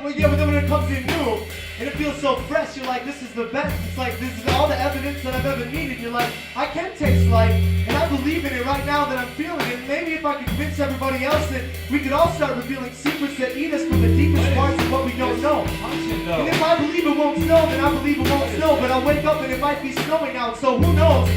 but then when it comes in new, and it feels so fresh, you're like, this is the best. It's like, this is all the evidence that I've ever needed. You're like, I can taste life, and I believe in it right now that I'm feeling it. Maybe if I could convince everybody else that we could all start revealing secrets that eat us from the deepest parts of what we don't know. And if I believe it won't snow, then I believe it won't snow. But I'll wake up and it might be snowing out, so who knows?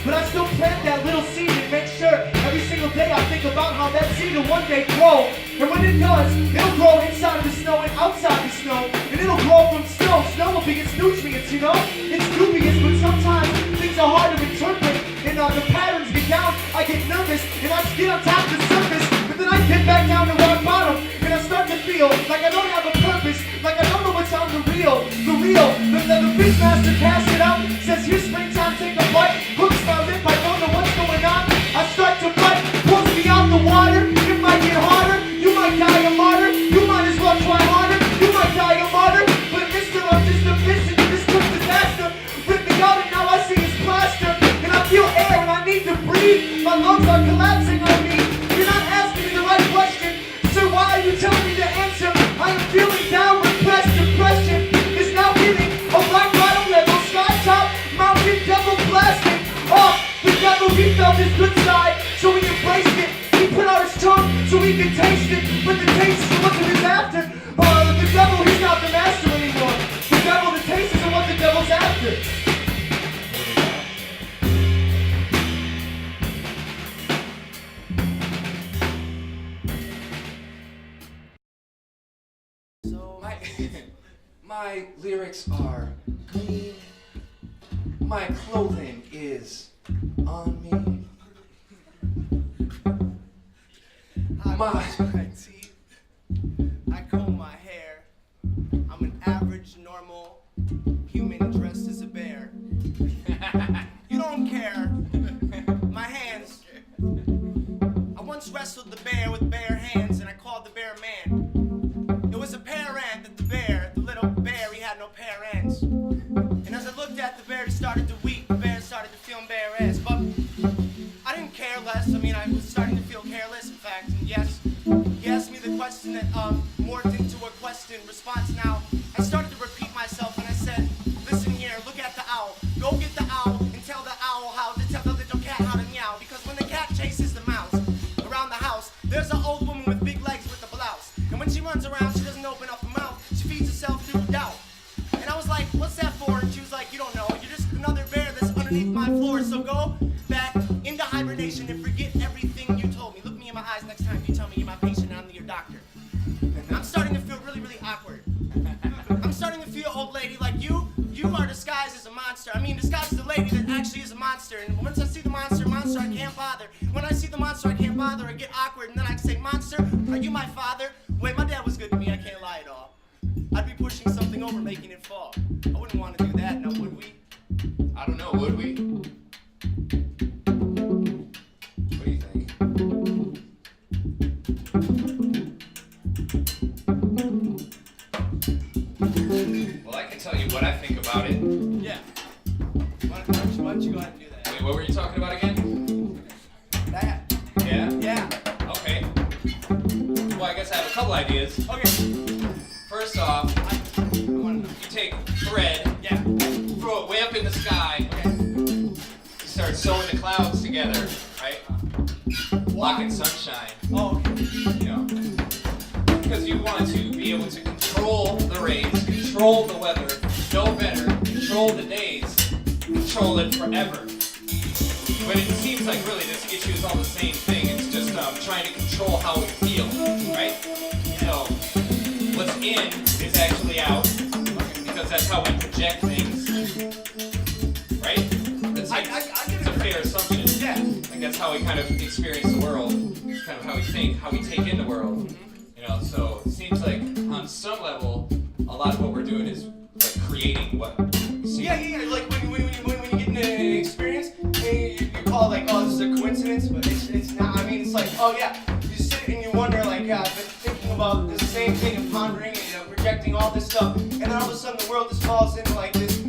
But I still plant that little seed and make sure every single day I think about how that seed will one day grow. And when it does, it'll grow inside of the snow and outside the snow. And it'll grow from snow. Snow will be its nutrients, you know? It's dubious, but sometimes things are hard to interpret. And the patterns get down, I get nervous, and I get on top of the surface. But then I get back down to rock bottom, and I start to feel like I don't have a purpose, like I don't know what's on the real. The fish master casts it out, says here's springtime, take a bite, hooks my lip, I don't know what's going on. I start to bite, pulls me out the water, it might get harder, you might die a martyr, you might as well try harder, you might die a martyr, but mister, I'm just a fish and this took disaster, ripped me out and now I see it's plaster, and I feel air and I need to breathe, my lungs are collapsing on me, you're not asking me the right question, sir, why are you telling me the answer? I am feeling down, repressed, depression is now hitting a rock bottom level, sky top, mountain devil blasting off. The devil, he felt his good side, so he embraced it. He put out his tongue so he could taste it, but the taste is what he was after. The devil, he's not the master anymore. The devil, the taste isn't what the devil's after. My lyrics are clean. My clothing is on me. I brush my teeth. I comb my hair. I'm an average, normal human dressed as a bear. You don't care. My hands. I once wrestled the bear with bare hands, and I called the bear man. It was a pear ant that the little bear, he had no pear ends. And as I looked at the bear, he started to weep. The bear started to feel embarrassed. But I didn't care less. I mean, I was starting to feel careless, in fact. And yes, he asked me the question that morphed into a question response. Now, I started to repeat myself, and I said, listen here, look at the owl. Go get the owl and tell the owl how to tell the little cat how to meow. Because when the cat chases the mouse around the house, there's an old woman with big legs with a blouse. And when she runs around, she doesn't open up her mouth. She feeds herself through doubt. And I was like, what's that for? And she was like, you don't know. You're just another bear that's underneath my floor. So go back into hibernation and forget everything you told me. Look me in my eyes next time you tell me you're my patient and I'm your doctor. And I'm starting to feel really, really awkward. I'm starting to feel, old lady, like you are disguised as a monster. I mean, disguised as a lady that actually is a monster. And once I see the monster, I can't bother. When I see the monster, I can't bother. I get awkward, and then I say, monster, are you my father? Wait, my dad was good to me. I can't lie at all. I'd be pushing something over, making it fall. I wouldn't want to do that, now would we? I don't know, would we? What do you think? Well, I can tell you what I think about it. Yeah. Why don't you go ahead and do that? Wait, what were you talking about again? That. Yeah? Yeah. Okay. Well, I guess I have a couple ideas. Okay. First off, I want to know. you take thread, Yeah. throw it way up in the sky, Okay. you start sewing the clouds together, right? Blocking sunshine, Oh, okay. you know. Because you want to be able to control the rays, control the weather, know better, control the days, control it forever. But it seems like really this issue is all the same thing. It's just trying to control how we feel, right? So what's in is actually out, because that's how we project things, right? That's it's a fair assumption. Yeah. Like that's how we kind of experience the world. It's kind of how we think, how we take in the world. You know, so it seems like on some level, a lot of what we're doing is like creating what we see. Yeah. Like when you get into an experience, and you call it like, oh, this is a coincidence, but it's not. I mean, it's like, oh yeah, you sit and you wonder, like, yeah, I've been thinking about the same thing and pondering and projecting all this stuff, and then all of a sudden the world just falls into like this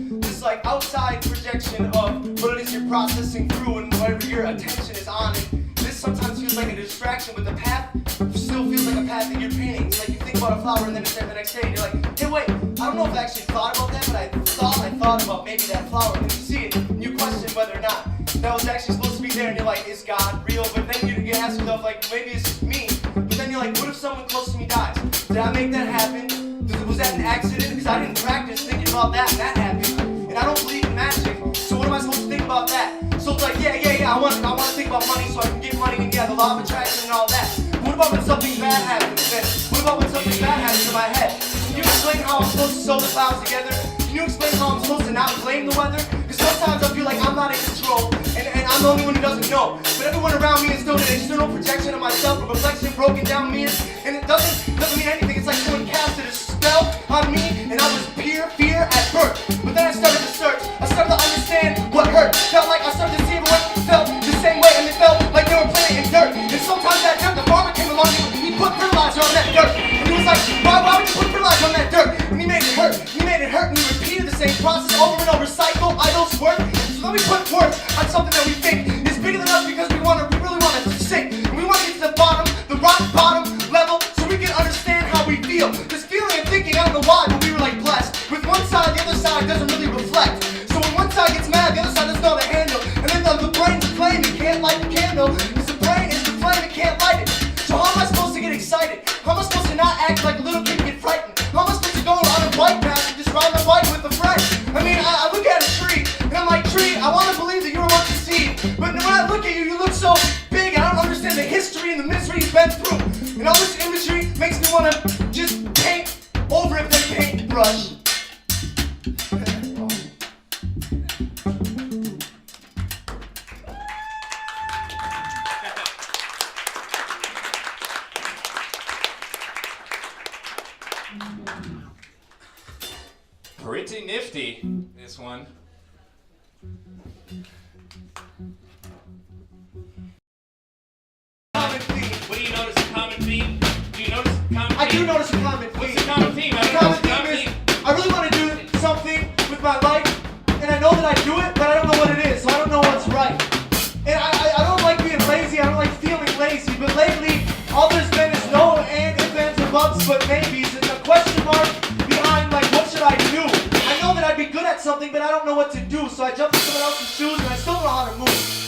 like outside projection of what it is you're processing through and whatever your attention is on. And this sometimes feels like a distraction, but the path still feels like a path that you're painting. It's like you think bought a flower and then it's there the next day and you're like, hey wait, I don't know if I actually thought about that, but I thought about maybe that flower and then you see it and you question whether or not that was actually supposed to be there and you're like, is God real? But then you ask yourself like, maybe it's just me. But then you're like, what if someone close to me dies? Did I make that happen? Was that an accident? Because I didn't practice thinking about that and that happened. And I don't believe in magic. So what am I supposed to think about that? So it's like, yeah, I want to think about money so I can get money and yeah, the law of attraction and all that. What about when something bad happens then? What about when something bad happens in my head? Can you explain how I'm supposed to sew the clouds together? Can you explain how I'm supposed to not blame the weather? Because sometimes I feel like I'm not in control and I'm the only one who doesn't know. But everyone around me is still an external projection of myself, a reflection, broken down mirrors, and it doesn't mean anything. It's like someone casted a spell on me and I was pure fear at birth. But then I started to search. I started to understand what hurt. Felt like I started to see everyone felt the same way and it felt like they were playing in dirt. And sometimes that dirt, the farmer came along and he put fertilizer on that dirt. And he was like, why would you put fertilizer on that dirt? And he made it hurt. He made it hurt and he repeated the same process over and over. Cycle, idols, work. So then we put forth on something that we think is bigger than us because we really want to sink. And we want to get to the bottom, the rock bottom level so we can understand how we feel. This feeling and thinking, I don't know why, but we were like blessed. With one side, the other side doesn't really reflect. So when one side gets mad, the other side doesn't know how to handle. And then the brain's a flame, it can't light the candle. Because the brain is the flame, it can't light it. So how am I supposed to get excited? How am I supposed to not act like a little kid and get frightened? How am I supposed to go on a bike path and just ride my bike with a friend? I mean, I look at a tree, and I'm like, tree, I want to believe that you were once a seed. But when I look at you, you look so big, and I don't understand the history and the misery you've been through. And all this imagery makes me want to just paint over it with a paintbrush. Pretty nifty, this one. Common theme. What do you notice a common theme? Do you notice a common theme? I do notice a common theme. What's the common theme? The common theme is I really want to do something with my life, and I know that I do it, but I don't know what it is, so I don't know what's right. And I don't like being lazy, I don't like feeling lazy, but lately, all there's been is no and ifs, ands, or buts, but maybes, and a question mark behind, like, what should I do? I know that I'd be good at something, but I don't know what to do, so I jump in someone else's shoes, and I still don't know how to move.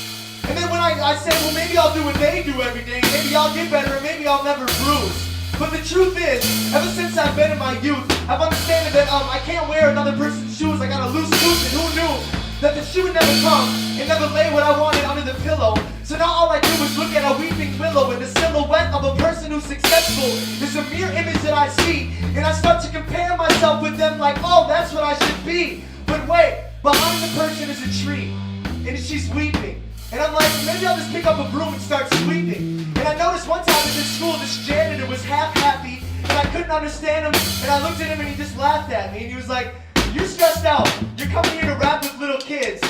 And then when I say, well, maybe I'll do what they do every day, maybe I'll get better, or maybe I'll never bruise. But the truth is, ever since I've been in my youth, I've understood that I can't wear another person's shoes. I got a loose tooth, and who knew that the shoe would never come and never lay what I wanted under the pillow. So now all I do is look at a weeping willow, and the silhouette of a person who's successful is a mere image that I see, and I start to compare myself with them like, oh, that's what I should be. But wait, behind the person is a tree, and she's weeping. And I'm like, maybe I'll just pick up a broom and start sweeping. And I noticed one time at this school, this janitor was half happy, and I couldn't understand him, and I looked at him and he just laughed at me, and he was like, you're stressed out. You're coming here to rap with little kids,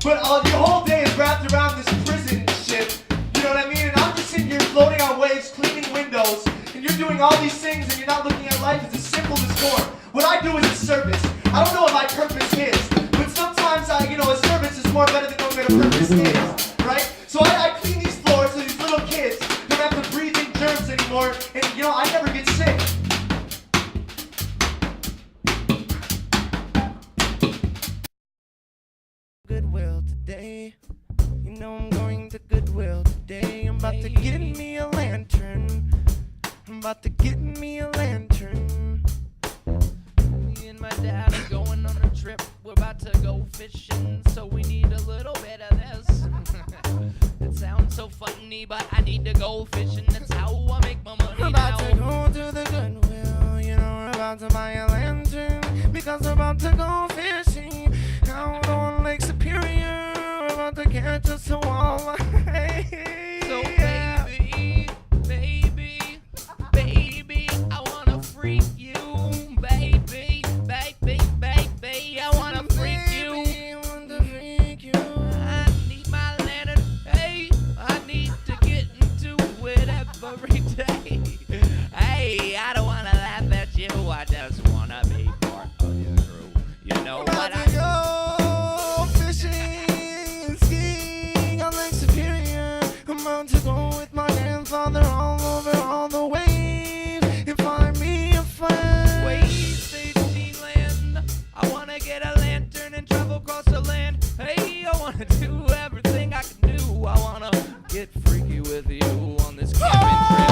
but your whole day is wrapped around this prison shit. You know what I mean? And I'm just sitting here floating on waves, cleaning windows, and you're doing all these things, and you're not looking at life as a simple as form. What I do is a service. I don't know what my purpose is, but sometimes a service is more better than knowing what a purpose is, right? So I clean these floors so these little kids don't have to breathe in germs anymore, and I never get sick. Goodwill today. I'm going to Goodwill today. I'm about to get me a lantern. I'm about to get me a lantern. Me and my dad are going on a trip. We're about to go fishing, so we need a little bit of this. It sounds so funny, but I need to go fishing. That's how I make my money We're about now. to go to the Goodwill. We're about to buy a lantern because we're about to go fishing out on Lake Superior. We're about to catch us a walleye. So baby, I wanna freak you, baby, I wanna freak you. I need my lantern, hey, I need to get into it every day. Hey, I don't wanna laugh at you, I just wanna be part of your crew. You know what I go fishing, skiing on Lake Superior. I'm about to go with my grandfather all over all the waves and find me across the land. Hey, I wanna do everything I can do. I wanna get freaky with you on this camping trip.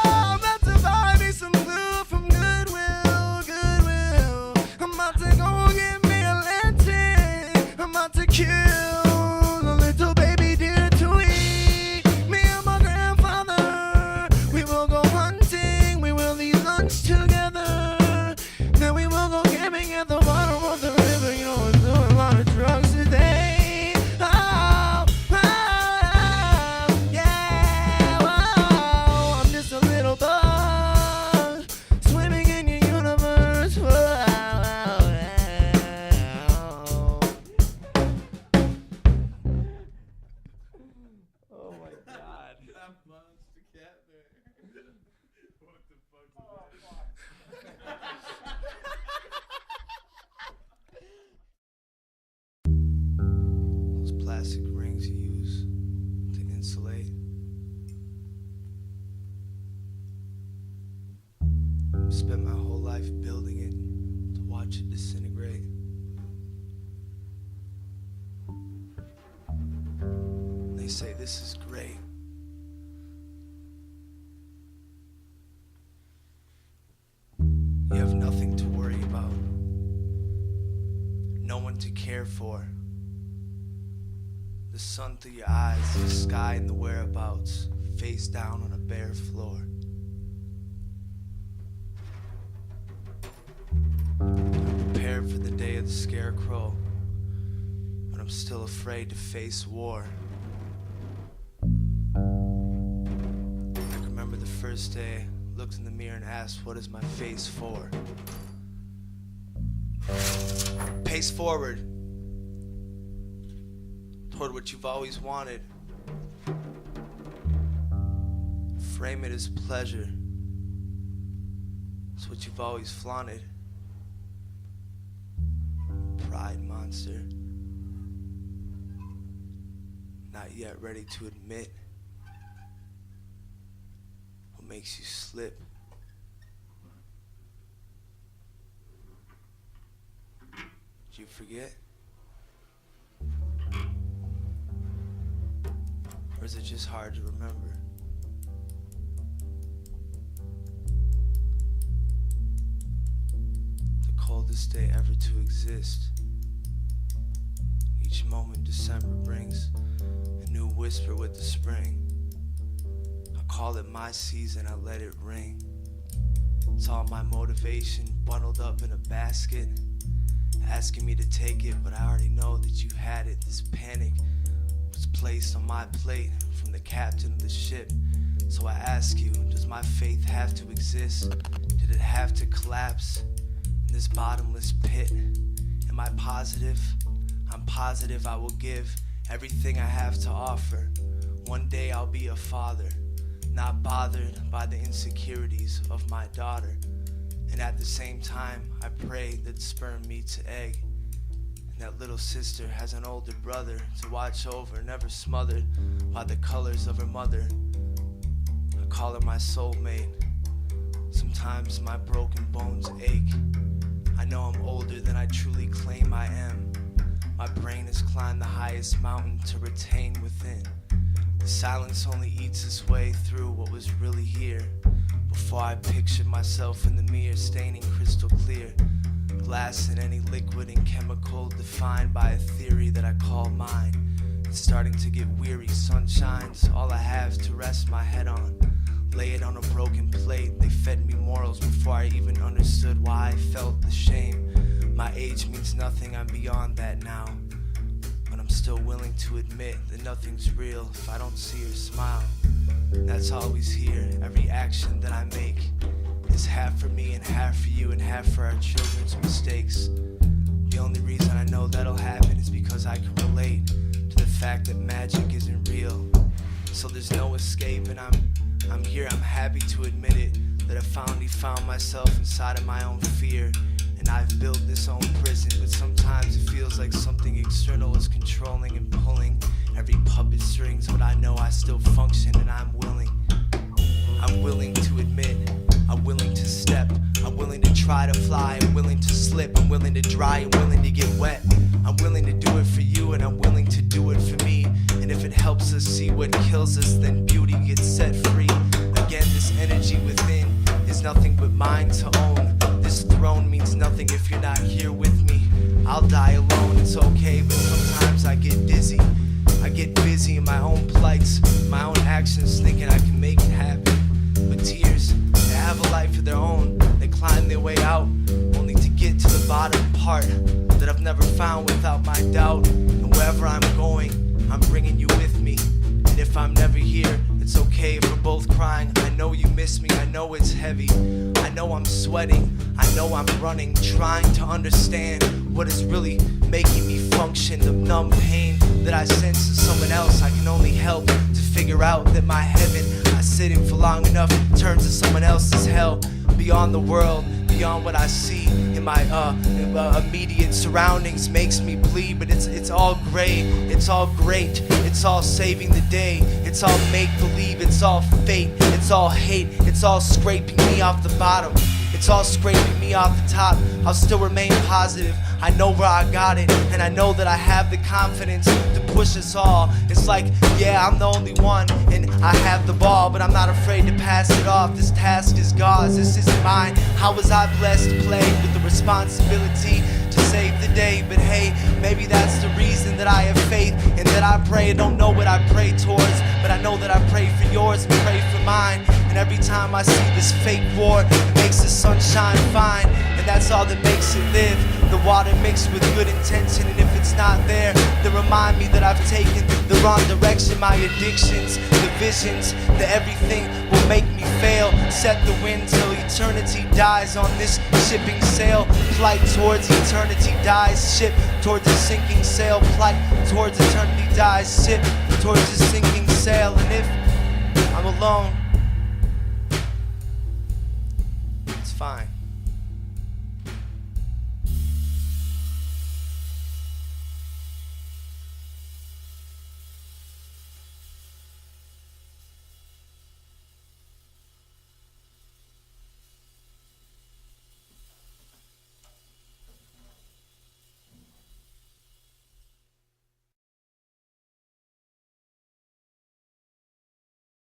I'm about to buy me some glue from Goodwill, Goodwill. I'm about to go get me a lantern. I'm about to kill a little baby deer to eat. Me and my grandfather, we will go hunting. We will eat lunch together. Then we will go camping at the bottom of the river. You know, we're doing a lot of drugs today. Oh, yeah, oh, I'm just a little bug swimming in your universe. Oh my god. Those plastic rings you use to insulate. Spent my whole life building it to watch it disintegrate. They say this is great. You have nothing to worry about, no one to care for. The sun through your eyes, the sky and the whereabouts, face down on a bare floor. I'm prepared for the day of the scarecrow, but I'm still afraid to face war. I can remember the first day, looked in the mirror and asked, what is my face for? Pace forward toward what you've always wanted. Frame it as pleasure. It's what you've always flaunted. Pride monster. Not yet ready to admit what makes you slip. Did you forget? Or is it just hard to remember? The coldest day ever to exist. Each moment December brings a new whisper with the spring. I call it my season, I let it ring. It's all my motivation bundled up in a basket, asking me to take it, but I already know that you had it. This panic was placed on my plate from the captain of the ship. So I ask you, does my faith have to exist? Did it have to collapse in this bottomless pit? Am I positive? I'm positive I will give everything I have to offer. One day I'll be a father, not bothered by the insecurities of my daughter. And at the same time, I pray that sperm meets egg, and that little sister has an older brother to watch over, never smothered by the colors of her mother. I call her my soulmate. Sometimes my broken bones ache. I know I'm older than I truly claim I am. My brain has climbed the highest mountain to retain within. The silence only eats its way through what was really here. Before I pictured myself in the mirror, staining crystal clear. Glass in any liquid and chemical, defined by a theory that I call mine. It's starting to get weary, sun shines, all I have to rest my head on. Lay it on a broken plate, they fed me morals before I even understood why I felt the shame. My age means nothing, I'm beyond that now. But I'm still willing to admit that nothing's real if I don't see her smile. That's always here. Every action that I make is half for me and half for you and half for our children's mistakes. The only reason I know that'll happen is because I can relate to the fact that magic isn't real. So there's no escape, and I'm here, I'm happy to admit it, that I finally found myself inside of my own fear. And I've built this own prison, but sometimes it feels like something external is controlling and pulling every puppet strings, but I know I still function and I'm willing to admit, I'm willing to step, I'm willing to try to fly. I'm willing to slip, I'm willing to dry, I'm willing to get wet. I'm willing to do it for you, and I'm willing to do it for me. And if it helps us see what kills us, then beauty gets set free. Again, this energy within is nothing but mine to own. This throne means nothing if you're not here with me. I'll die alone, it's okay, but sometimes I get dizzy. I get busy in my own plights, my own actions, thinking I can make it happen. But tears, they have a life of their own. They climb their way out, only to get to the bottom part that I've never found without my doubt. And wherever I'm going, I'm bringing you with me. And if I'm never here, it's okay if we're both crying. I know you miss me, I know it's heavy. I know I'm sweating, I know I'm running, trying to understand what is really making me function. The numb pain that I sense in someone else, I can only help to figure out that my heaven I sit in for long enough turns to someone else's hell. Beyond the world, beyond what I see in my immediate surroundings makes me bleed. But it's all gray, it's all great, it's all saving the day, it's all make-believe, it's all fate, it's all hate, it's all scraping me off the bottom, it's all scraping me off the top. I'll still remain positive, I know where I got it, and I know that I have the confidence to push us all. It's like, yeah, I'm the only one, and I have the ball, but I'm not afraid to pass it off. This task is God's, this isn't mine. How was I blessed to play with the responsibility to save the day? But hey, maybe that's the reason that I have faith and that I pray. I don't know what I pray towards, but I know that I pray for yours and pray for mine. And every time I see this fake war, it makes the sunshine fine, and that's all that makes it live. The water mixed with good intention, and if it's not there, then remind me that I've taken the wrong direction. My addictions, the visions, the everything will make me fail. Set the wind till eternity dies on this shipping sail. Flight towards eternity dies, ship towards a sinking sail. Flight towards eternity dies, ship towards a sinking sail. And if I'm alone, it's fine.